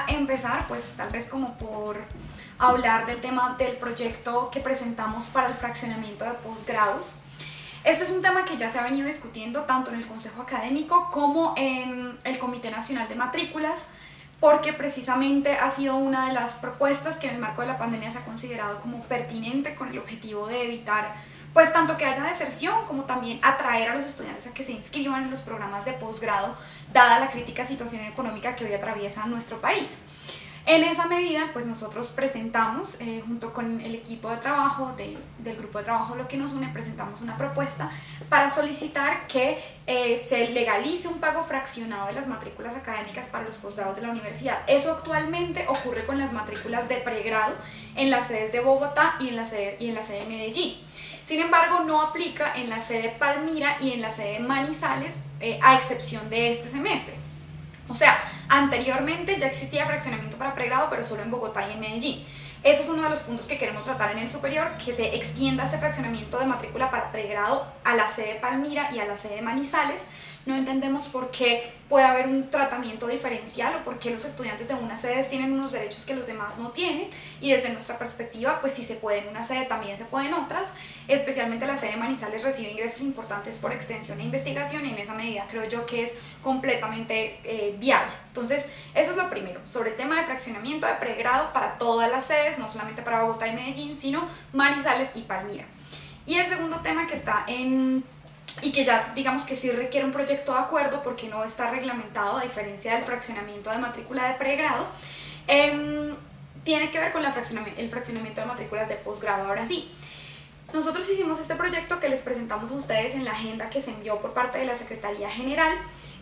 a empezar, pues tal vez como por hablar del tema del proyecto que presentamos para el fraccionamiento de posgrados. Este es un tema que ya se ha venido discutiendo tanto en el Consejo Académico como en el Comité Nacional de Matrículas, porque precisamente ha sido una de las propuestas que en el marco de la pandemia se ha considerado como pertinente con el objetivo de evitar pues tanto que haya deserción como también atraer a los estudiantes a que se inscriban en los programas de posgrado, dada la crítica situación económica que hoy atraviesa nuestro país. En esa medida, pues nosotros presentamos, junto con el equipo de trabajo del grupo de trabajo Lo que nos une, presentamos una propuesta para solicitar que se legalice un pago fraccionado de las matrículas académicas para los posgrados de la universidad. Eso actualmente ocurre con las matrículas de pregrado en las sedes de Bogotá y en la sede de Medellín. Sin embargo, no aplica en la sede Palmira y en la sede Manizales, a excepción de este semestre. O sea, anteriormente ya existía fraccionamiento para pregrado, pero solo en Bogotá y en Medellín. Ese es uno de los puntos que queremos tratar en el superior, que se extienda ese fraccionamiento de matrícula para pregrado a la sede Palmira y a la sede Manizales. No entendemos por qué puede haber un tratamiento diferencial o por qué los estudiantes de unas sedes tienen unos derechos que los demás no tienen, y desde nuestra perspectiva, pues si se puede en una sede también se puede en otras. Especialmente la sede Manizales recibe ingresos importantes por extensión e investigación, y en esa medida creo yo que es completamente viable. Entonces, eso es lo primero, sobre el tema de fraccionamiento de pregrado para todas las sedes, no solamente para Bogotá y Medellín, sino Manizales y Palmira. Y el segundo tema que está y que ya digamos que sí requiere un proyecto de acuerdo porque no está reglamentado a diferencia del fraccionamiento de matrícula de pregrado, tiene que ver con el fraccionamiento de matrículas de posgrado. Ahora sí, nosotros hicimos este proyecto que les presentamos a ustedes en la agenda que se envió por parte de la Secretaría General,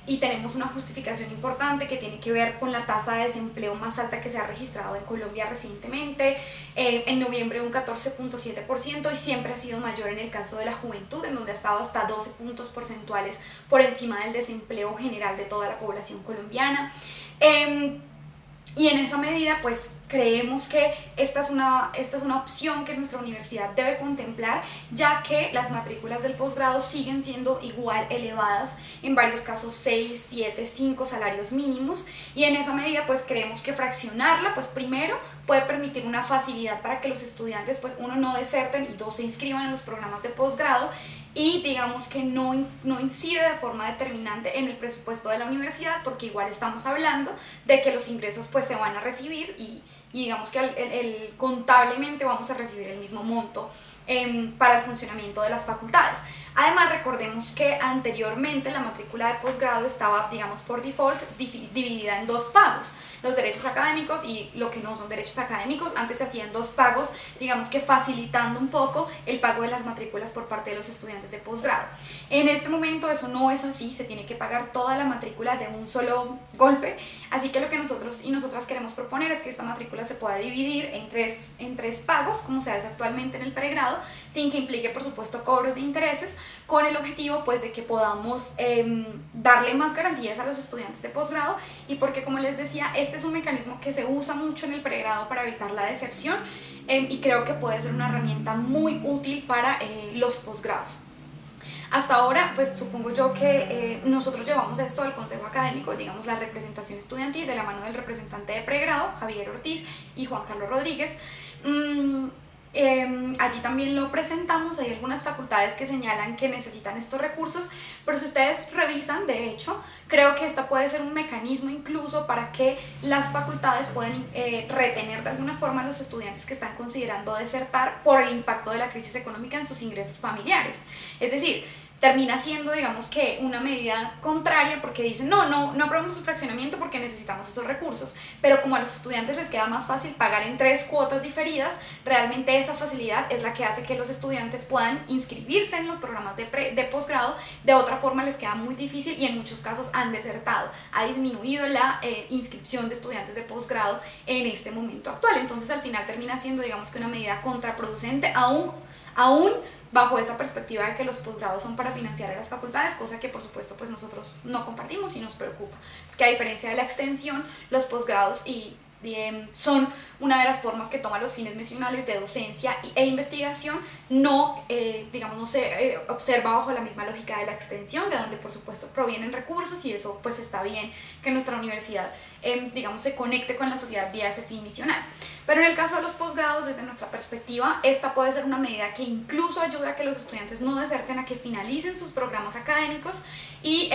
y tenemos una justificación importante que tiene que ver con la tasa de desempleo más alta que se ha registrado en Colombia recientemente, en noviembre un 14.7%, y siempre ha sido mayor en el caso de la juventud, en donde ha estado hasta 12 puntos porcentuales por encima del desempleo general de toda la población colombiana. Y en esa medida, pues creemos que esta es una opción que nuestra universidad debe contemplar, ya que las matrículas del posgrado siguen siendo igual elevadas, en varios casos 6, 7, 5 salarios mínimos, y en esa medida pues creemos que fraccionarla, pues primero puede permitir una facilidad para que los estudiantes, pues uno, no deserten, y dos, se inscriban en los programas de posgrado, y digamos que no incide de forma determinante en el presupuesto de la universidad, porque igual estamos hablando de que los ingresos pues se van a recibir, y digamos que contablemente vamos a recibir el mismo monto para el funcionamiento de las facultades. Además, recordemos que anteriormente la matrícula de posgrado estaba, digamos, por default dividida en dos pagos: los derechos académicos y lo que no son derechos académicos. Antes se hacían dos pagos, digamos que facilitando un poco el pago de las matrículas por parte de los estudiantes de posgrado. En este momento eso no es así, se tiene que pagar toda la matrícula de un solo golpe, así que lo que nosotros y nosotras queremos proponer es que esta matrícula se pueda dividir en tres pagos, como se hace actualmente en el pregrado, sin que implique, por supuesto, cobros de intereses, con el objetivo pues de que podamos darle más garantías a los estudiantes de posgrado, y porque, como les decía, este es un mecanismo que se usa mucho en el pregrado para evitar la deserción, y creo que puede ser una herramienta muy útil para los posgrados. Hasta ahora, pues supongo yo que nosotros llevamos esto al Consejo Académico, digamos la representación estudiantil, de la mano del representante de pregrado, Javier Ortiz, y Juan Carlos Rodríguez. Allí también lo presentamos. Hay algunas facultades que señalan que necesitan estos recursos, pero si ustedes revisan, de hecho, creo que esta puede ser un mecanismo incluso para que las facultades puedan retener de alguna forma a los estudiantes que están considerando desertar por el impacto de la crisis económica en sus ingresos familiares. Es decir, termina siendo, digamos que, una medida contraria, porque dicen no aprobamos el fraccionamiento porque necesitamos esos recursos, pero como a los estudiantes les queda más fácil pagar en 3 cuotas diferidas, realmente esa facilidad es la que hace que los estudiantes puedan inscribirse en los programas de posgrado. De otra forma les queda muy difícil, y en muchos casos han desertado, ha disminuido la inscripción de estudiantes de posgrado en este momento actual. Entonces al final termina siendo, digamos que, una medida contraproducente, aún bajo esa perspectiva de que los posgrados son para financiar a las facultades, cosa que por supuesto pues nosotros no compartimos y nos preocupa, que a diferencia de la extensión, los posgrados y son una de las formas que toman los fines misionales de docencia e investigación, no se observa bajo la misma lógica de la extensión, de donde por supuesto provienen recursos, y eso pues está bien que nuestra universidad se conecte con la sociedad vía ese fin misional. Pero en el caso de los posgrados, desde nuestra perspectiva, esta puede ser una medida que incluso ayuda a que los estudiantes no deserten, a que finalicen sus programas académicos, y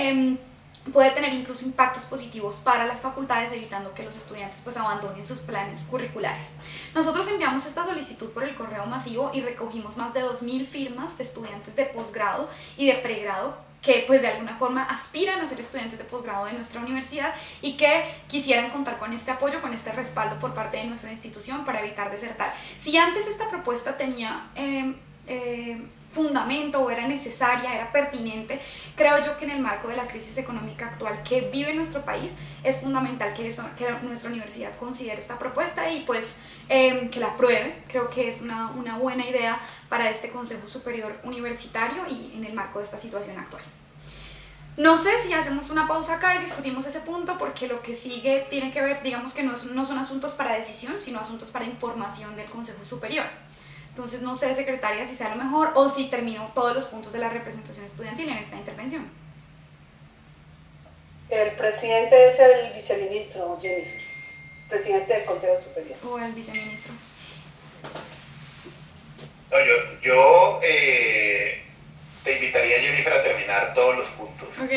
puede tener incluso impactos positivos para las facultades, evitando que los estudiantes pues abandonen sus planes curriculares. Nosotros enviamos esta solicitud por el correo masivo y recogimos más de 2000 firmas de estudiantes de posgrado y de pregrado que pues de alguna forma aspiran a ser estudiantes de posgrado de nuestra universidad y que quisieran contar con este apoyo, con este respaldo por parte de nuestra institución para evitar desertar. Si antes esta propuesta tenía fundamento o era necesaria, era pertinente, creo yo que en el marco de la crisis económica actual que vive nuestro país es fundamental que nuestra universidad considere esta propuesta y pues que la apruebe. Creo que es una buena idea para este Consejo Superior Universitario y en el marco de esta situación actual. No sé si hacemos una pausa acá y discutimos ese punto, porque lo que sigue tiene que ver, digamos que no son asuntos para decisión, sino asuntos para información del Consejo Superior. Entonces no sé, secretaria, si sea lo mejor o si termino todos los puntos de la representación estudiantil en esta intervención. El presidente es el viceministro, Jennifer, presidente del Consejo Superior. O el viceministro. No, yo te invitaría, Jennifer, a terminar todos los puntos. Ok.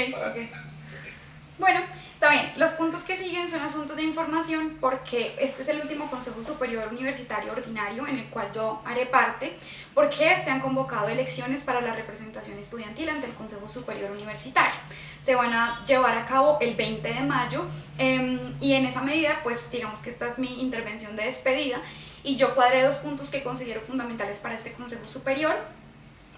Bueno, está bien. Los puntos que siguen son asuntos de información, porque este es el último Consejo Superior Universitario Ordinario en el cual yo haré parte, porque se han convocado elecciones para la representación estudiantil ante el Consejo Superior Universitario. Se van a llevar a cabo el 20 de mayo y en esa medida, pues digamos que esta es mi intervención de despedida y yo cuadré 2 puntos que considero fundamentales para este Consejo Superior.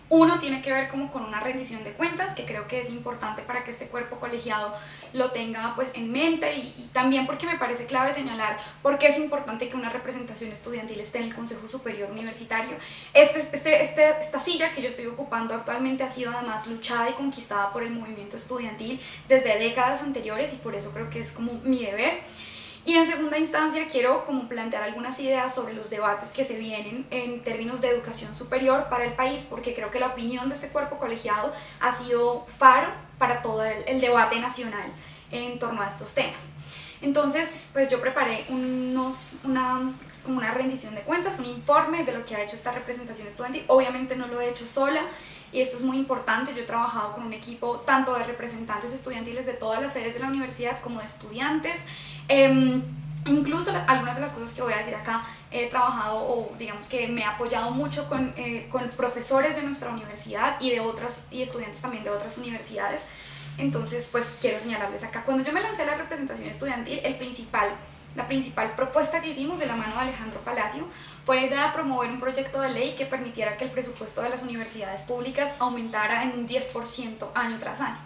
Uno tiene que ver como con una rendición de cuentas, que creo que es importante para que este cuerpo colegiado lo tenga pues en mente, y también porque me parece clave señalar por qué es importante que una representación estudiantil esté en el Consejo Superior Universitario. Esta silla que yo estoy ocupando actualmente ha sido además luchada y conquistada por el movimiento estudiantil desde décadas anteriores, y por eso creo que es como mi deber. Y en segunda instancia quiero como plantear algunas ideas sobre los debates que se vienen en términos de educación superior para el país, porque creo que la opinión de este cuerpo colegiado ha sido faro para todo el debate nacional en torno a estos temas. Entonces, pues yo preparé como una rendición de cuentas, un informe de lo que ha hecho esta representación estudiantil. Obviamente no lo he hecho sola, y esto es muy importante. Yo he trabajado con un equipo tanto de representantes estudiantiles de todas las sedes de la universidad como de estudiantes. Incluso algunas de las cosas que voy a decir acá he trabajado, o digamos que me he apoyado mucho con profesores de nuestra universidad y estudiantes también de otras universidades. Entonces pues quiero señalarles acá, cuando yo me lancé a la representación estudiantil, la principal propuesta que hicimos de la mano de Alejandro Palacio fue la idea de promover un proyecto de ley que permitiera que el presupuesto de las universidades públicas aumentara en un 10% año tras año.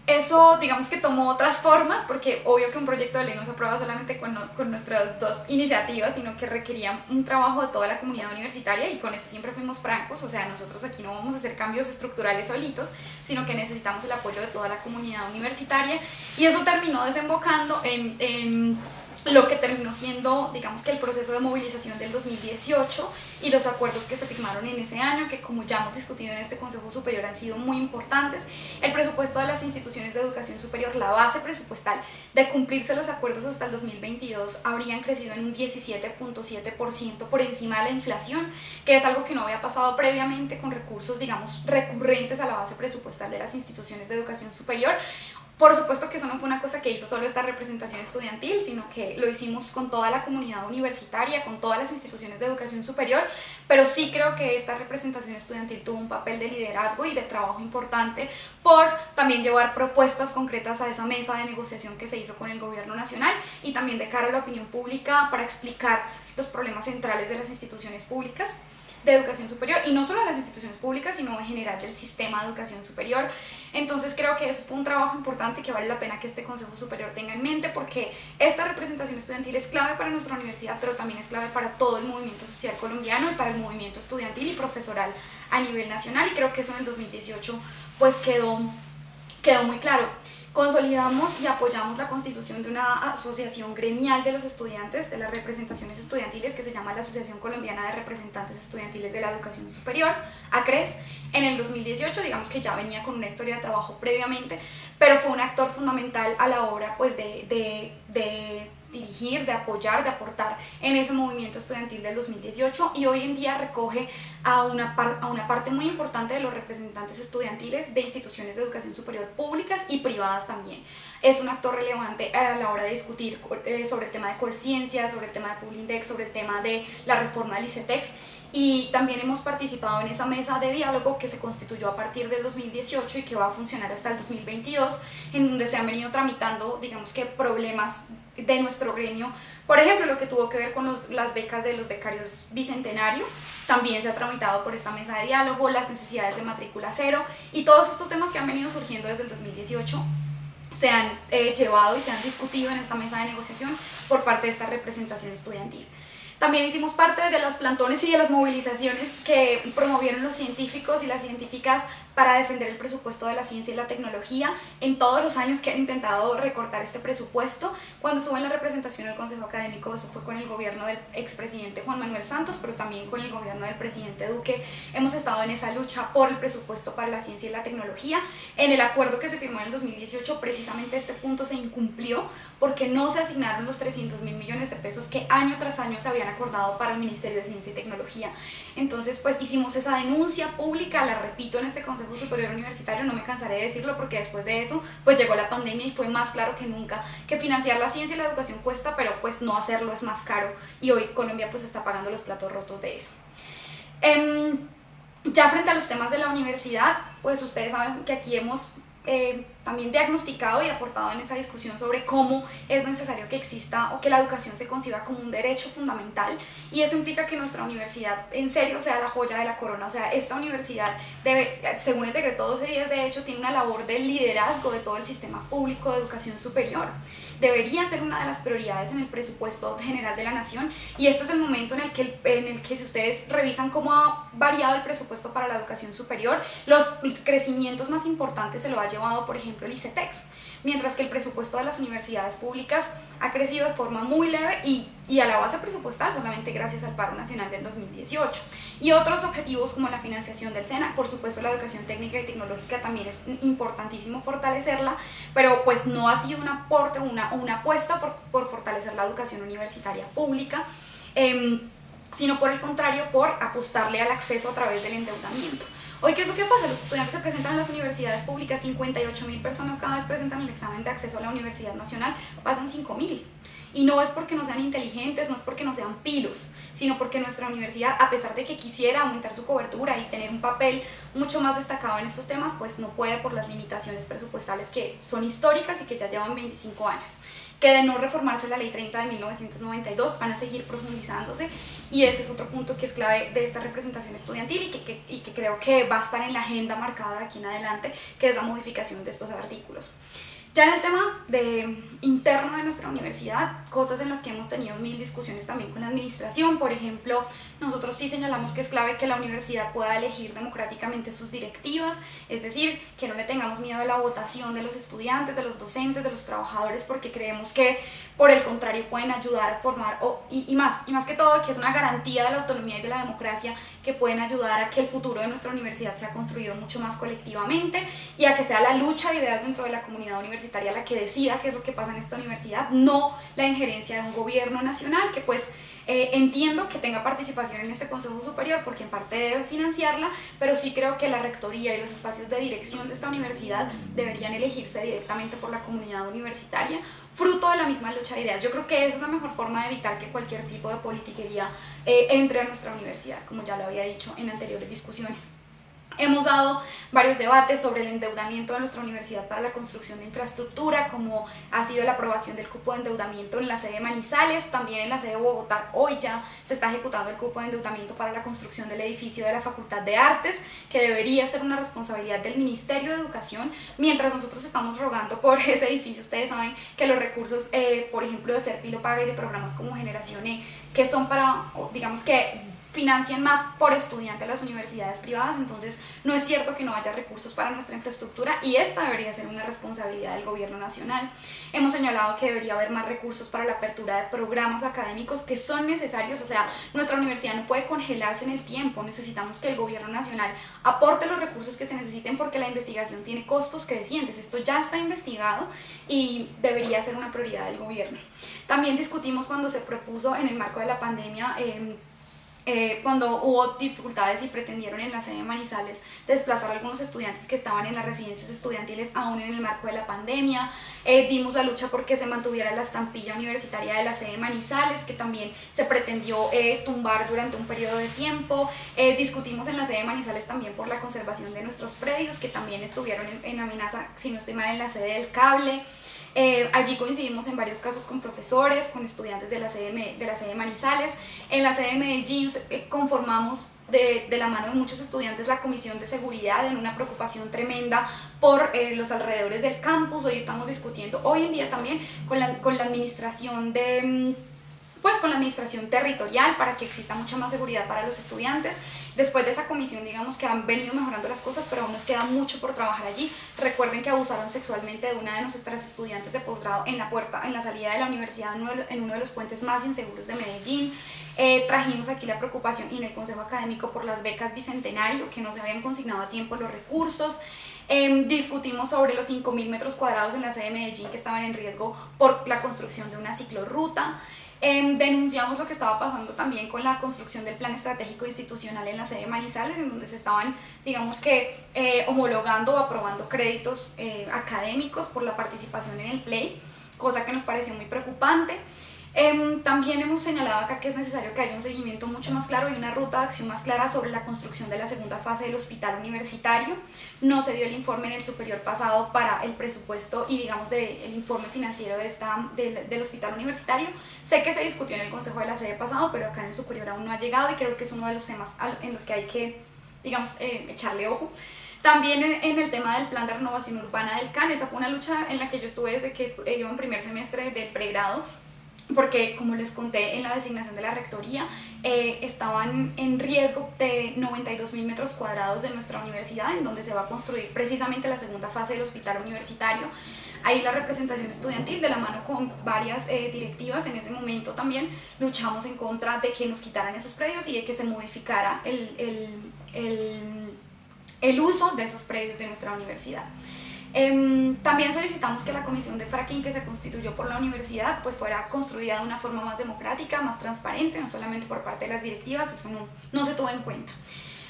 Eso digamos que tomó otras formas, porque obvio que un proyecto de ley no se aprueba solamente con nuestras 2 iniciativas, sino que requería un trabajo de toda la comunidad universitaria, y con eso siempre fuimos francos. O sea, nosotros aquí no vamos a hacer cambios estructurales solitos, sino que necesitamos el apoyo de toda la comunidad universitaria, y eso terminó desembocando en lo que terminó siendo, digamos que el proceso de movilización del 2018 y los acuerdos que se firmaron en ese año, que como ya hemos discutido en este Consejo Superior han sido muy importantes. El presupuesto de las instituciones de educación superior, la base presupuestal de cumplirse los acuerdos hasta el 2022, habrían crecido en un 17.7% por encima de la inflación, que es algo que no había pasado previamente con recursos, digamos, recurrentes a la base presupuestal de las instituciones de educación superior. Por supuesto que eso no fue una cosa que hizo solo esta representación estudiantil, sino que lo hicimos con toda la comunidad universitaria, con todas las instituciones de educación superior, pero sí creo que esta representación estudiantil tuvo un papel de liderazgo y de trabajo importante por también llevar propuestas concretas a esa mesa de negociación que se hizo con el gobierno nacional, y también de cara a la opinión pública para explicar los problemas centrales de las instituciones públicas de educación superior, y no solo de las instituciones públicas, sino en general del sistema de educación superior. Entonces creo que eso fue un trabajo importante que vale la pena que este Consejo Superior tenga en mente, porque esta representación estudiantil es clave para nuestra universidad, pero también es clave para todo el movimiento social colombiano y para el movimiento estudiantil y profesoral a nivel nacional, y creo que eso en el 2018 pues quedó muy claro. Consolidamos y apoyamos la constitución de una asociación gremial de los estudiantes, de las representaciones estudiantiles, que se llama la Asociación Colombiana de Representantes Estudiantiles de la Educación Superior, ACRES, en el 2018. Digamos que ya venía con una historia de trabajo previamente, pero fue un actor fundamental a la hora pues, de dirigir, de apoyar, de aportar en ese movimiento estudiantil del 2018, y hoy en día recoge a una parte muy importante de los representantes estudiantiles de instituciones de educación superior públicas y privadas también. Es un actor relevante a la hora de discutir sobre el tema de Colciencia, sobre el tema de Publindex, sobre el tema de la reforma del ICETEX, y también hemos participado en esa mesa de diálogo que se constituyó a partir del 2018 y que va a funcionar hasta el 2022, en donde se han venido tramitando, digamos que, problemas de nuestro gremio. Por ejemplo, lo que tuvo que ver con las becas de los becarios bicentenario, también se ha tramitado por esta mesa de diálogo, las necesidades de matrícula cero, y todos estos temas que han venido surgiendo desde el 2018 se han llevado y se han discutido en esta mesa de negociación por parte de esta representación estudiantil. También hicimos parte de los plantones y de las movilizaciones que promovieron los científicos y las científicas para defender el presupuesto de la ciencia y la tecnología en todos los años que han intentado recortar este presupuesto. Cuando estuve en la representación del Consejo Académico, eso fue con el gobierno del expresidente Juan Manuel Santos, pero también con el gobierno del presidente Duque. Hemos estado en esa lucha por el presupuesto para la ciencia y la tecnología. En el acuerdo que se firmó en el 2018, precisamente este punto se incumplió porque no se asignaron los 300.000 millones de pesos que año tras año se habían acordado para el Ministerio de Ciencia y Tecnología. Entonces, pues hicimos esa denuncia pública, la repito en este Consejo Superior Universitario, no me cansaré de decirlo porque después de eso pues llegó la pandemia y fue más claro que nunca que financiar la ciencia y la educación cuesta, pero pues no hacerlo es más caro, y hoy Colombia pues está pagando los platos rotos de eso. Ya frente a los temas de la universidad, pues ustedes saben que aquí hemos también diagnosticado y aportado en esa discusión sobre cómo es necesario que exista o que la educación se conciba como un derecho fundamental, y eso implica que nuestra universidad en serio sea la joya de la corona. O sea, esta universidad debe, según el decreto 1210, de hecho tiene una labor de liderazgo de todo el sistema público de educación superior. Debería ser una de las prioridades en el presupuesto general de la nación, y este es el momento en el que si ustedes revisan cómo ha variado el presupuesto para la educación superior, los crecimientos más importantes se lo ha llevado, por ejemplo, el ICETEX, mientras que el presupuesto de las universidades públicas ha crecido de forma muy leve y a la base presupuestal solamente gracias al paro nacional del 2018. Y otros objetivos como la financiación del SENA, por supuesto la educación técnica y tecnológica también es importantísimo fortalecerla, pero pues no ha sido un aporte o una apuesta por fortalecer la educación universitaria pública, sino por el contrario, por apostarle al acceso a través del endeudamiento. Hoy, ¿qué es lo que pasa? Los estudiantes se presentan en las universidades públicas, 58.000 personas cada vez presentan el examen de acceso a la Universidad Nacional, pasan 5.000. Y no es porque no sean inteligentes, no es porque no sean pilos, sino porque nuestra universidad, a pesar de que quisiera aumentar su cobertura y tener un papel mucho más destacado en estos temas, pues no puede por las limitaciones presupuestales que son históricas y que ya llevan 25 años. Que de no reformarse la Ley 30 de 1992 van a seguir profundizándose, y ese es otro punto que es clave de esta representación estudiantil y que creo que va a estar en la agenda marcada de aquí en adelante, que es la modificación de estos artículos. Ya en el tema interno de nuestra universidad, cosas en las que hemos tenido mil discusiones también con la administración. Por ejemplo, nosotros sí señalamos que es clave que la universidad pueda elegir democráticamente sus directivas, es decir, que no le tengamos miedo a la votación de los estudiantes, de los docentes, de los trabajadores, porque creemos que por el contrario pueden ayudar a formar, y más que todo, que es una garantía de la autonomía y de la democracia, que pueden ayudar a que el futuro de nuestra universidad sea construido mucho más colectivamente, y a que sea la lucha de ideas dentro de la comunidad universitaria la que decida qué es lo que pasa en esta universidad, no la injerencia de un gobierno nacional que pues entiendo que tenga participación en este Consejo Superior porque en parte debe financiarla, pero sí creo que la rectoría y los espacios de dirección de esta universidad deberían elegirse directamente por la comunidad universitaria, fruto de la misma lucha de ideas. Yo creo que esa es la mejor forma de evitar que cualquier tipo de politiquería entre a nuestra universidad, como ya lo había dicho en anteriores discusiones. Hemos dado varios debates sobre el endeudamiento de nuestra universidad para la construcción de infraestructura, como ha sido la aprobación del cupo de endeudamiento en la sede de Manizales, también en la sede de Bogotá. Hoy ya se está ejecutando el cupo de endeudamiento para la construcción del edificio de la Facultad de Artes, que debería ser una responsabilidad del Ministerio de Educación, mientras nosotros estamos rogando por ese edificio. Ustedes saben que los recursos, por ejemplo, de Serpilo Paga y de programas como Generación E, que son para, digamos que financian más por estudiante las universidades privadas, entonces no es cierto que no haya recursos para nuestra infraestructura y esta debería ser una responsabilidad del gobierno nacional. Hemos señalado que debería haber más recursos para la apertura de programas académicos que son necesarios, o sea, nuestra universidad no puede congelarse en el tiempo, necesitamos que el gobierno nacional aporte los recursos que se necesiten porque la investigación tiene costos crecientes, esto ya está investigado y debería ser una prioridad del gobierno. También discutimos cuando se propuso en el marco de la pandemia, cuando hubo dificultades y pretendieron en la sede de Manizales desplazar a algunos estudiantes que estaban en las residencias estudiantiles aún en el marco de la pandemia, dimos la lucha porque se mantuviera la estampilla universitaria de la sede de Manizales, que también se pretendió tumbar durante un periodo de tiempo, discutimos en la sede de Manizales también por la conservación de nuestros predios, que también estuvieron en amenaza, si no estoy mal, en la sede del Cable. Allí coincidimos en varios casos con profesores, con estudiantes de la sede de Manizales. En la sede de Medellín conformamos de la mano de muchos estudiantes la comisión de seguridad en una preocupación tremenda por los alrededores del campus. Hoy estamos discutiendo, hoy en día también, con la administración con la administración territorial para que exista mucha más seguridad para los estudiantes. Después de esa comisión, digamos que han venido mejorando las cosas, pero aún nos queda mucho por trabajar allí. Recuerden que abusaron sexualmente de una de nuestras estudiantes de posgrado en la salida de la universidad, en uno de los puentes más inseguros de Medellín. Trajimos aquí la preocupación y en el Consejo Académico por las becas Bicentenario, que no se habían consignado a tiempo los recursos. Discutimos sobre los 5.000 metros cuadrados en la sede de Medellín que estaban en riesgo por la construcción de una ciclorruta. Denunciamos lo que estaba pasando también con la construcción del plan estratégico institucional en la sede de Manizales, en donde se estaban, digamos que, homologando o aprobando créditos académicos por la participación en el PLEI, cosa que nos pareció muy preocupante. También hemos señalado acá que es necesario que haya un seguimiento mucho más claro y una ruta de acción más clara sobre la construcción de la segunda fase del hospital universitario. No se dio el informe en el superior pasado para el presupuesto y digamos el informe financiero del hospital universitario. Sé que se discutió en el consejo de la sede pasado, pero acá en el superior aún no ha llegado y creo que es uno de los temas en los que hay que, digamos, echarle ojo. También en el tema del plan de renovación urbana del CAN, esa fue una lucha en la que yo estuve desde que iba en primer semestre del pregrado, porque como les conté en la designación de la rectoría, estaban en riesgo de 92.000 metros cuadrados de nuestra universidad, en donde se va a construir precisamente la segunda fase del hospital universitario. Ahí la representación estudiantil, de la mano con varias directivas, en ese momento también luchamos en contra de que nos quitaran esos predios y de que se modificara el uso de esos predios de nuestra universidad. También solicitamos que la comisión de fracking que se constituyó por la universidad pues fuera construida de una forma más democrática, más transparente, no solamente por parte de las directivas, eso no se tuvo en cuenta.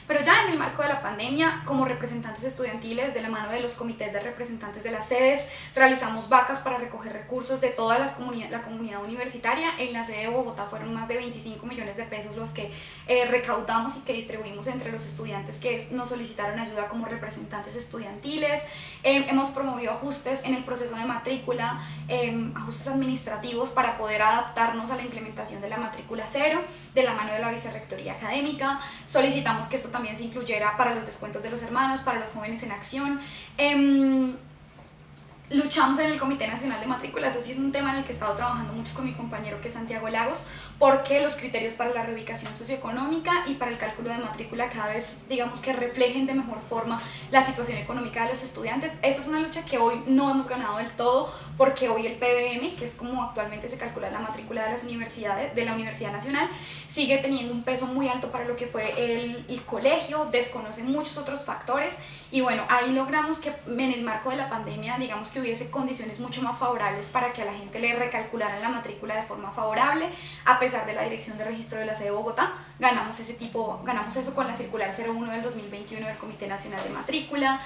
Pero ya en el marco de la pandemia, como representantes estudiantiles, de la mano de los comités de representantes de las sedes, realizamos vacas para recoger recursos de toda la comunidad universitaria. En la sede de Bogotá fueron más de 25 millones de pesos los que recaudamos y que distribuimos entre los estudiantes que nos solicitaron ayuda como representantes estudiantiles. Hemos promovido ajustes en el proceso de matrícula, ajustes administrativos para poder adaptarnos a la implementación de la matrícula cero, de la mano de la vicerrectoría académica. Solicitamos que esto también se incluyera para los descuentos de los hermanos, para los jóvenes en acción. Luchamos en el Comité Nacional de Matrículas, así es un tema en el que he estado trabajando mucho con mi compañero que es Santiago Lagos, porque los criterios para la reubicación socioeconómica y para el cálculo de matrícula cada vez, digamos, que reflejen de mejor forma la situación económica de los estudiantes. Esa es una lucha que hoy no hemos ganado del todo, porque hoy el PBM, que es como actualmente se calcula la matrícula de las universidades, de la Universidad Nacional, sigue teniendo un peso muy alto para lo que fue el colegio, desconoce muchos otros factores, y bueno, ahí logramos que en el marco de la pandemia, digamos que hubiese condiciones mucho más favorables para que a la gente le recalcularan la matrícula de forma favorable. A pesar de la Dirección de Registro de la sede de Bogotá, ganamos eso con la circular 01 del 2021 del Comité Nacional de Matrícula.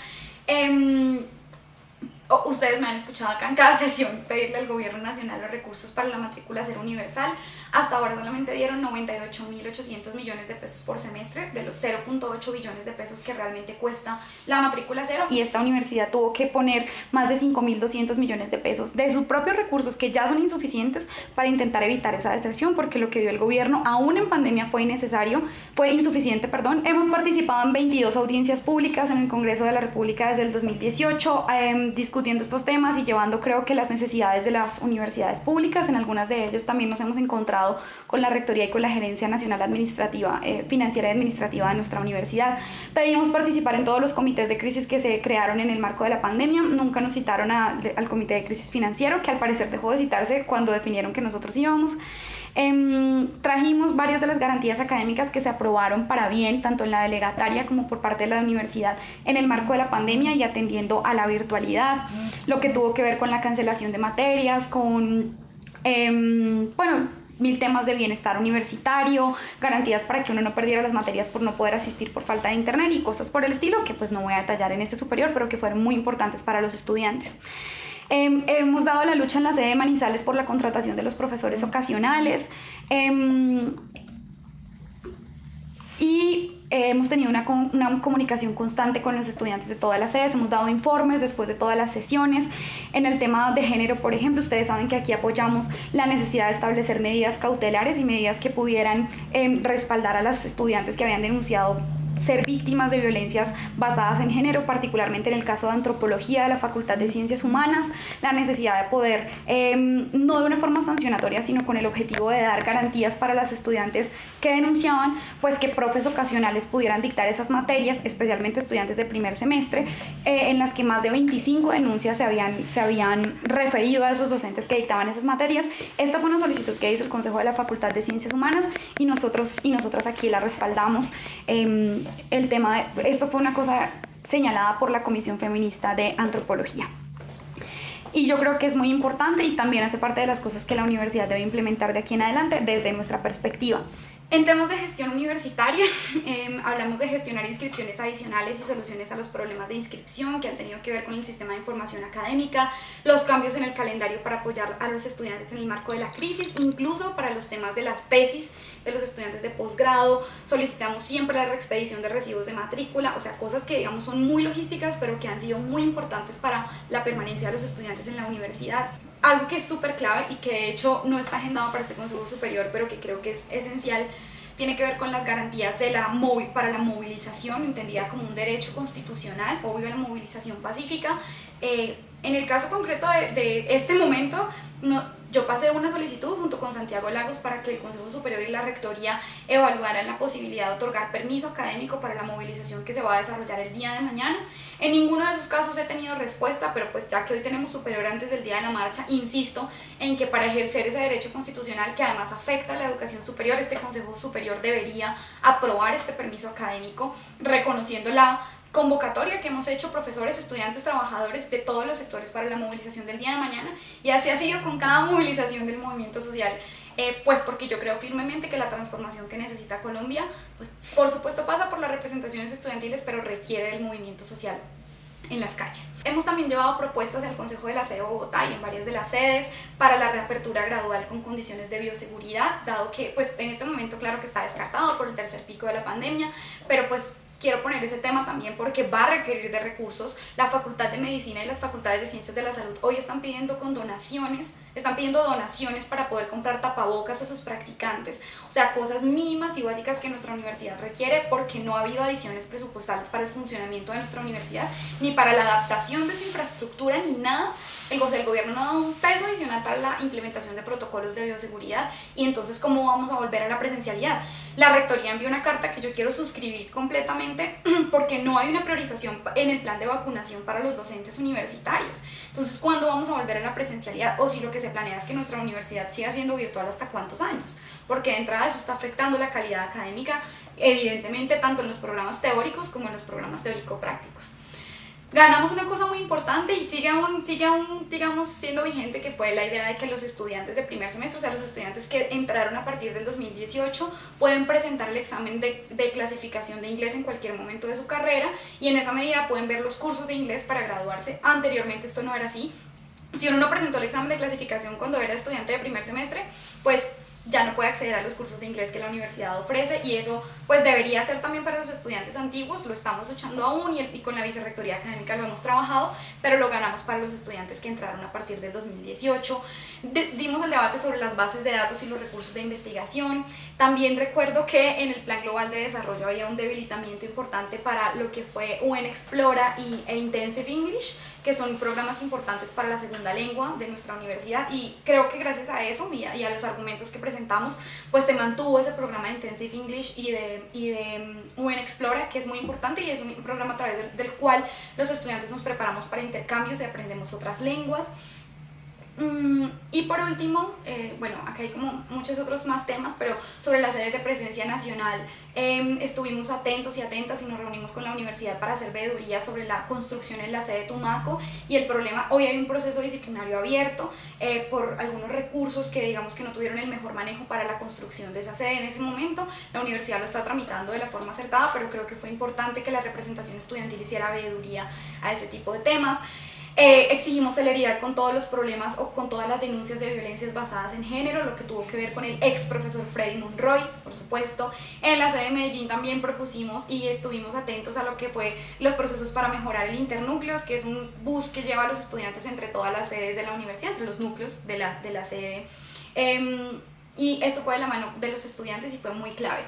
Ustedes me han escuchado acá en cada sesión pedirle al gobierno nacional los recursos para la matrícula cero universal. Hasta ahora solamente dieron 98.800 millones de pesos por semestre de los 0.8 billones de pesos que realmente cuesta la matrícula cero, y esta universidad tuvo que poner más de 5.200 millones de pesos de sus propios recursos, que ya son insuficientes, para intentar evitar esa deserción, porque lo que dio el gobierno aún en pandemia fue insuficiente. Hemos participado en 22 audiencias públicas en el Congreso de la República desde el 2018, discutimos discutiendo estos temas y llevando, creo que, las necesidades de las universidades públicas. En algunas de ellos también nos hemos encontrado con la Rectoría y con la Gerencia Nacional Administrativa, Financiera y Administrativa de nuestra universidad. Pedimos participar en todos los comités de crisis que se crearon en el marco de la pandemia. Nunca nos citaron al Comité de Crisis Financiero, que al parecer dejó de citarse cuando definieron que nosotros íbamos. Trajimos varias de las garantías académicas que se aprobaron para bien, tanto en la delegataria como por parte de la universidad en el marco de la pandemia y atendiendo a la virtualidad, lo que tuvo que ver con la cancelación de materias, con, mil temas de bienestar universitario, garantías para que uno no perdiera las materias por no poder asistir por falta de internet y cosas por el estilo, que pues no voy a detallar en este superior, pero que fueron muy importantes para los estudiantes. Hemos dado la lucha en la sede de Manizales por la contratación de los profesores ocasionales y hemos tenido una comunicación constante con los estudiantes de todas las sedes, hemos dado informes después de todas las sesiones. En el tema de género, por ejemplo, ustedes saben que aquí apoyamos la necesidad de establecer medidas cautelares y medidas que pudieran respaldar a las estudiantes que habían denunciado ser víctimas de violencias basadas en género, particularmente en el caso de antropología de la Facultad de Ciencias Humanas, la necesidad de poder, no de una forma sancionatoria, sino con el objetivo de dar garantías para las estudiantes que denunciaban, pues que profes ocasionales pudieran dictar esas materias, especialmente estudiantes de primer semestre, en las que más de 25 denuncias se habían referido a esos docentes que dictaban esas materias. Esta fue una solicitud que hizo el Consejo de la Facultad de Ciencias Humanas y nosotras aquí la respaldamos. El tema esto fue una cosa señalada por la Comisión Feminista de Antropología. Y yo creo que es muy importante y también hace parte de las cosas que la universidad debe implementar de aquí en adelante desde nuestra perspectiva. En temas de gestión universitaria, hablamos de gestionar inscripciones adicionales y soluciones a los problemas de inscripción que han tenido que ver con el sistema de información académica, los cambios en el calendario para apoyar a los estudiantes en el marco de la crisis, incluso para los temas de las tesis de los estudiantes de posgrado. Solicitamos siempre la reexpedición de recibos de matrícula, o sea, cosas que digamos son muy logísticas, pero que han sido muy importantes para la permanencia de los estudiantes en la universidad. Algo que es súper clave y que de hecho no está agendado para este Consejo Superior, pero que creo que es esencial, tiene que ver con las garantías para la movilización, entendida como un derecho constitucional, obvio la movilización pacífica. En el caso concreto de este momento, yo pasé una solicitud junto con Santiago Lagos para que el Consejo Superior y la Rectoría evaluaran la posibilidad de otorgar permiso académico para la movilización que se va a desarrollar el día de mañana. En ninguno de esos casos he tenido respuesta, pero pues ya que hoy tenemos superior antes del día de la marcha, insisto en que para ejercer ese derecho constitucional que además afecta a la educación superior, este Consejo Superior debería aprobar este permiso académico, reconociendo la convocatoria que hemos hecho profesores, estudiantes, trabajadores de todos los sectores para la movilización del día de mañana, y así ha sido con cada movilización del movimiento social, pues porque yo creo firmemente que la transformación que necesita Colombia, pues por supuesto pasa por las representaciones estudiantiles, pero requiere del movimiento social en las calles. Hemos también llevado propuestas al Consejo de la Sede de Bogotá y en varias de las sedes para la reapertura gradual con condiciones de bioseguridad, dado que pues en este momento claro que está descartado por el tercer pico de la pandemia, pero pues quiero poner ese tema también porque va a requerir de recursos. La Facultad de Medicina y las Facultades de Ciencias de la Salud hoy están pidiendo donaciones para poder comprar tapabocas a sus practicantes, o sea, cosas mínimas y básicas que nuestra universidad requiere, porque no ha habido adiciones presupuestales para el funcionamiento de nuestra universidad, ni para la adaptación de su infraestructura, ni nada. El gobierno no ha dado un peso adicional para la implementación de protocolos de bioseguridad, y entonces ¿cómo vamos a volver a la presencialidad? La Rectoría envió una carta que yo quiero suscribir completamente porque no hay una priorización en el plan de vacunación para los docentes universitarios. Entonces, ¿cuándo vamos a volver a la presencialidad? O si lo que se planea es que nuestra universidad siga siendo virtual, ¿hasta cuántos años? Porque de entrada eso está afectando la calidad académica, evidentemente, tanto en los programas teóricos como en los programas teórico-prácticos. Ganamos una cosa muy importante y sigue aún, digamos, siendo vigente, que fue la idea de que los estudiantes de primer semestre, o sea, los estudiantes que entraron a partir del 2018, pueden presentar el examen de clasificación de inglés en cualquier momento de su carrera, y en esa medida pueden ver los cursos de inglés para graduarse. Anteriormente esto no era así. Si uno no presentó el examen de clasificación cuando era estudiante de primer semestre, pues ya no puede acceder a los cursos de inglés que la universidad ofrece, y eso pues debería ser también para los estudiantes antiguos. Lo estamos luchando aún y con la Vicerrectoría Académica lo hemos trabajado, pero lo ganamos para los estudiantes que entraron a partir del 2018. Dimos el debate sobre las bases de datos y los recursos de investigación. También recuerdo que en el Plan Global de Desarrollo había un debilitamiento importante para lo que fue UN Explora e Intensive English, que son programas importantes para la segunda lengua de nuestra universidad, y creo que gracias a eso y a los argumentos que presentamos, pues se mantuvo ese programa de Intensive English y de UN Explora, que es muy importante, y es un programa a través del cual los estudiantes nos preparamos para intercambios y aprendemos otras lenguas. Y por último, bueno, acá hay como muchos otros más temas, pero sobre las sedes de presencia nacional, estuvimos atentos y atentas y nos reunimos con la universidad para hacer veeduría sobre la construcción en la sede de Tumaco y el problema. Hoy hay un proceso disciplinario abierto por algunos recursos que digamos que no tuvieron el mejor manejo para la construcción de esa sede en ese momento. La universidad lo está tramitando de la forma acertada, pero creo que fue importante que la representación estudiantil hiciera veeduría a ese tipo de temas. Exigimos celeridad con todos los problemas o con todas las denuncias de violencias basadas en género, lo que tuvo que ver con el ex profesor Freddy Monroy, por supuesto. En la sede de Medellín también propusimos y estuvimos atentos a lo que fue los procesos para mejorar el Internúcleos, que es un bus que lleva a los estudiantes entre todas las sedes de la universidad, entre los núcleos de la sede. Y esto fue de la mano de los estudiantes y fue muy clave.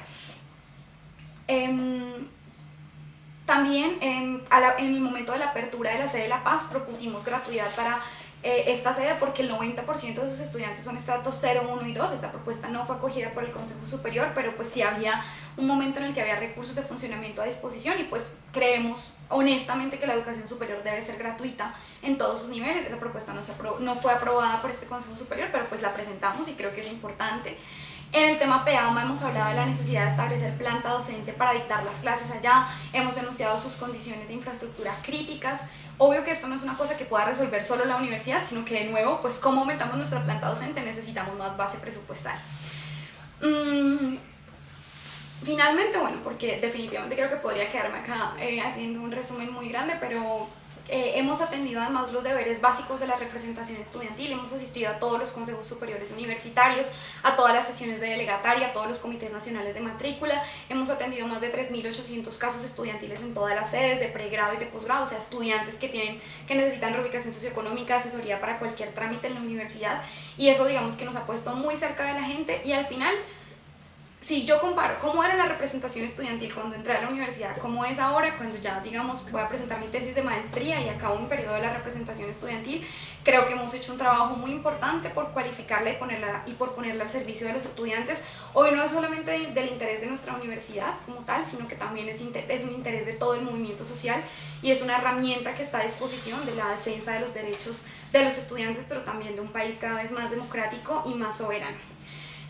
También en el momento de la apertura de la sede de La Paz propusimos gratuidad para esta sede porque el 90% de sus estudiantes son estratos 0, 1 y 2. Esta propuesta no fue acogida por el Consejo Superior, pero pues sí había un momento en el que había recursos de funcionamiento a disposición y pues creemos honestamente que la educación superior debe ser gratuita en todos sus niveles. Esa propuesta no fue aprobada por este Consejo Superior, pero pues la presentamos y creo que es importante. En el tema PEAMA hemos hablado de la necesidad de establecer planta docente para dictar las clases allá, hemos denunciado sus condiciones de infraestructura críticas. Obvio que esto no es una cosa que pueda resolver solo la universidad, sino que de nuevo, pues cómo aumentamos nuestra planta docente, necesitamos más base presupuestal. Finalmente, bueno, porque definitivamente creo que podría quedarme acá haciendo un resumen muy grande, pero hemos atendido además los deberes básicos de la representación estudiantil, hemos asistido a todos los consejos superiores universitarios, a todas las sesiones de delegataria, a todos los comités nacionales de matrícula, hemos atendido más de 3.800 casos estudiantiles en todas las sedes de pregrado y de posgrado, o sea, estudiantes que necesitan reubicación socioeconómica, asesoría para cualquier trámite en la universidad, y eso digamos que nos ha puesto muy cerca de la gente. Y al final, si yo comparo cómo era la representación estudiantil cuando entré a la universidad, cómo es ahora, cuando ya, digamos, voy a presentar mi tesis de maestría y acabo mi periodo de la representación estudiantil, creo que hemos hecho un trabajo muy importante por cualificarla y por ponerla al servicio de los estudiantes. Hoy no es solamente del interés de nuestra universidad como tal, sino que también es un interés de todo el movimiento social y es una herramienta que está a disposición de la defensa de los derechos de los estudiantes, pero también de un país cada vez más democrático y más soberano.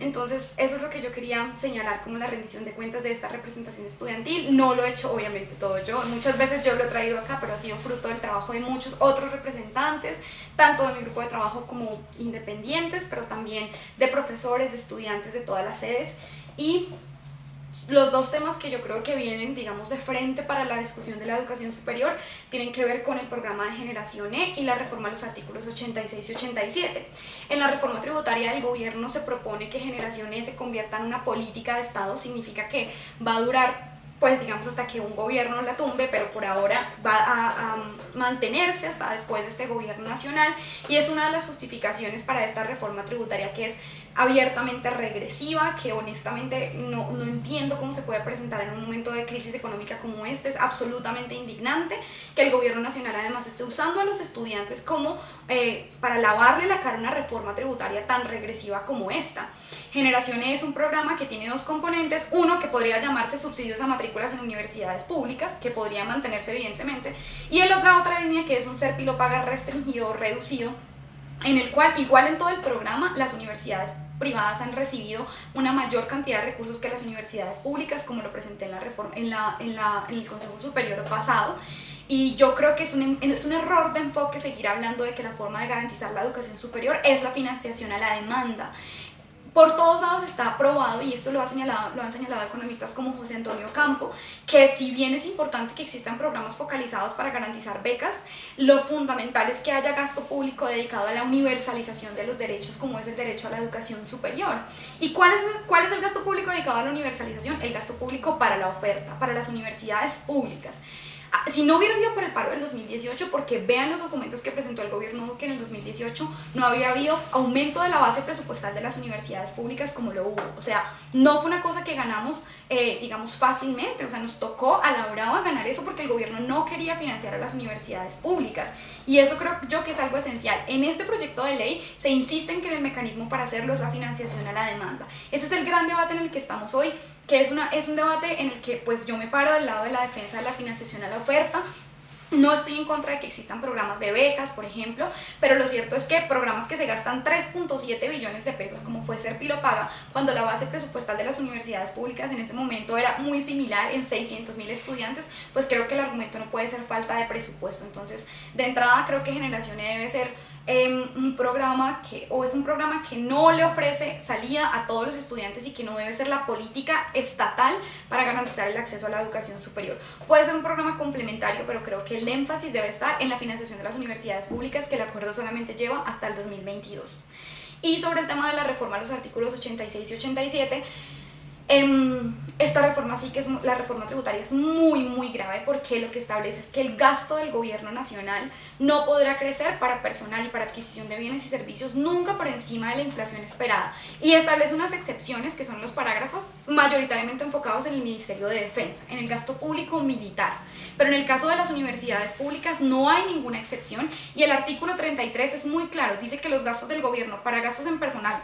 Entonces, eso es lo que yo quería señalar como la rendición de cuentas de esta representación estudiantil. No lo he hecho obviamente todo yo, muchas veces yo lo he traído acá, pero ha sido fruto del trabajo de muchos otros representantes, tanto de mi grupo de trabajo como independientes, pero también de profesores, de estudiantes de todas las sedes. Y los dos temas que yo creo que vienen, digamos, de frente para la discusión de la educación superior tienen que ver con el programa de Generación E y la reforma a los artículos 86 y 87. En la reforma tributaria del gobierno se propone que Generación E se convierta en una política de Estado. Significa que va a durar, pues digamos, hasta que un gobierno la tumbe, pero por ahora va a mantenerse hasta después de este gobierno nacional, y es una de las justificaciones para esta reforma tributaria, que es abiertamente regresiva, que honestamente no entiendo cómo se puede presentar en un momento de crisis económica como este. Es absolutamente indignante que el gobierno nacional además esté usando a los estudiantes como para lavarle la cara a una reforma tributaria tan regresiva como esta. Generación E es un programa que tiene dos componentes: uno que podría llamarse subsidios a matrículas en universidades públicas, que podría mantenerse evidentemente, y la otra línea que es un ser lo paga restringido o reducido, en el cual, igual en todo el programa, las universidades privadas han recibido una mayor cantidad de recursos que las universidades públicas, como lo presenté en la reforma, en el Consejo Superior pasado. Y yo creo que es un error de enfoque seguir hablando de que la forma de garantizar la educación superior es la financiación a la demanda. por todos lados está probado, y esto lo han señalado economistas como José Antonio Campo, que si bien es importante que existan programas focalizados para garantizar becas, lo fundamental es que haya gasto público dedicado a la universalización de los derechos, como es el derecho a la educación superior. ¿Y cuál es el gasto público dedicado a la universalización? El gasto público para la oferta, para las universidades públicas. Si no hubiera sido por el paro del 2018, porque vean los documentos que presentó el gobierno Duque en el 2018, no habría habido aumento de la base presupuestal de las universidades públicas como lo hubo. O sea, no fue una cosa que ganamos, digamos, fácilmente. O sea, nos tocó a la brava ganar eso porque el gobierno no quería financiar a las universidades públicas. Y eso creo yo que es algo esencial. En este proyecto de ley se insiste en que el mecanismo para hacerlo es la financiación a la demanda. Ese es el gran debate en el que estamos hoy, que es un debate en el que pues yo me paro del lado de la defensa de la financiación a la oferta. No estoy en contra de que existan programas de becas, por ejemplo, pero lo cierto es que programas que se gastan 3.7 billones de pesos, como fue Serpilopaga, cuando la base presupuestal de las universidades públicas en ese momento era muy similar, en 600.000 estudiantes, pues creo que el argumento no puede ser falta de presupuesto. Entonces, de entrada, creo que Generación E debe ser un programa que no le ofrece salida a todos los estudiantes y que no debe ser la política estatal para garantizar el acceso a la educación superior. Puede ser un programa complementario, pero creo que el énfasis debe estar en la financiación de las universidades públicas, que el acuerdo solamente lleva hasta el 2022. Y sobre el tema de la reforma a los artículos 86 y 87, esta reforma la reforma tributaria es muy grave, porque lo que establece es que el gasto del gobierno nacional no podrá crecer para personal y para adquisición de bienes y servicios nunca por encima de la inflación esperada, y establece unas excepciones que son los parágrafos mayoritariamente enfocados en el Ministerio de Defensa, en el gasto público militar, pero en el caso de las universidades públicas no hay ninguna excepción, y el artículo 33 es muy claro, dice que los gastos del gobierno para gastos en personal,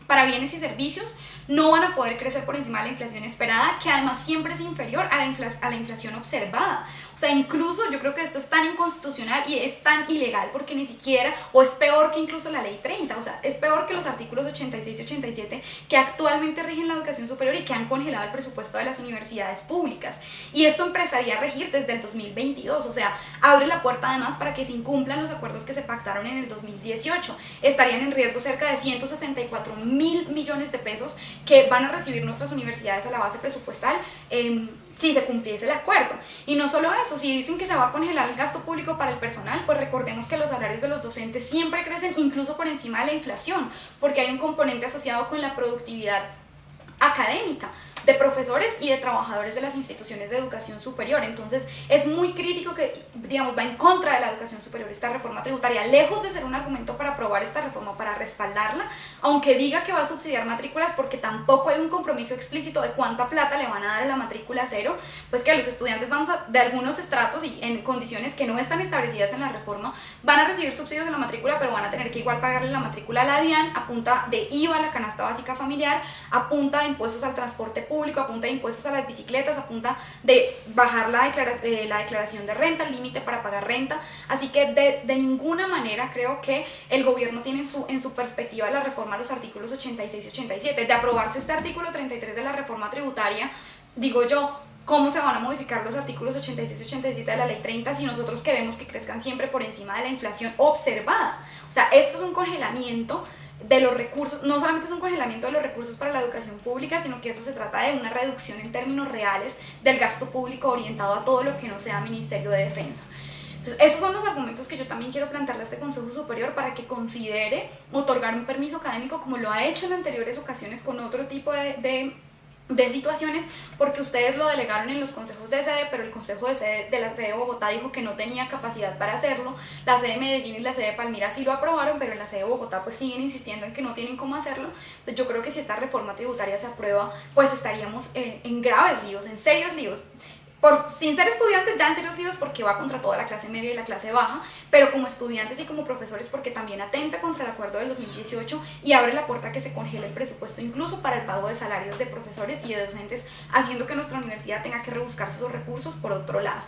para bienes y servicios, no van a poder crecer por encima de la inflación esperada, que además siempre es inferior a la inflación observada. O sea, incluso yo creo que esto es tan inconstitucional y es tan ilegal porque ni siquiera, o es peor que incluso la ley 30, o sea, es peor que los artículos 86 y 87 que actualmente rigen la educación superior y que han congelado el presupuesto de las universidades públicas. Y esto empezaría a regir desde el 2022, o sea, abre la puerta además para que se incumplan los acuerdos que se pactaron en el 2018. Estarían en riesgo cerca de 164.000 millones de pesos que van a recibir nuestras universidades a la base presupuestal si se cumpliese el acuerdo. Y no solo eso, si dicen que se va a congelar el gasto público para el personal, pues recordemos que los salarios de los docentes siempre crecen incluso por encima de la inflación, porque hay un componente asociado con la productividad académica de profesores y de trabajadores de las instituciones de educación superior. Entonces es muy crítico que, digamos, va en contra de la educación superior esta reforma tributaria, lejos de ser un argumento para aprobar esta reforma, para respaldarla, aunque diga que va a subsidiar matrículas, porque tampoco hay un compromiso explícito de cuánta plata le van a dar a la matrícula cero, pues que a los estudiantes de algunos estratos y en condiciones que no están establecidas en la reforma, van a recibir subsidios de la matrícula, pero van a tener que igual pagarle la matrícula a la DIAN a punta de IVA, a la canasta básica familiar, a punta de impuestos al transporte público, a punta de impuestos a las bicicletas, a punta de bajar la declaración de renta, el límite para pagar renta. Así que de ninguna manera creo que el gobierno tiene en su perspectiva la reforma a los artículos 86 y 87. De aprobarse este artículo 33 de la reforma tributaria, digo yo, ¿cómo se van a modificar los artículos 86 y 87 de la ley 30 si nosotros queremos que crezcan siempre por encima de la inflación observada? O sea, esto es un congelamiento de los recursos, no solamente es un congelamiento de los recursos para la educación pública, sino que eso se trata de una reducción en términos reales del gasto público orientado a todo lo que no sea Ministerio de Defensa. Entonces, esos son los argumentos que yo también quiero plantearle a este Consejo Superior para que considere otorgar un permiso académico, como lo ha hecho en anteriores ocasiones con otro tipo de situaciones, porque ustedes lo delegaron en los consejos de sede, pero el consejo de sede de la sede de Bogotá dijo que no tenía capacidad para hacerlo. La sede de Medellín y la sede de Palmira sí lo aprobaron, pero en la sede de Bogotá pues siguen insistiendo en que no tienen cómo hacerlo. Pues yo creo que si esta reforma tributaria se aprueba, pues estaríamos en graves líos, en serios líos. Sin ser estudiantes ya en serios líos, porque va contra toda la clase media y la clase baja, pero como estudiantes y como profesores porque también atenta contra el acuerdo del 2018 y abre la puerta a que se congele el presupuesto incluso para el pago de salarios de profesores y de docentes, haciendo que nuestra universidad tenga que rebuscarse esos recursos por otro lado.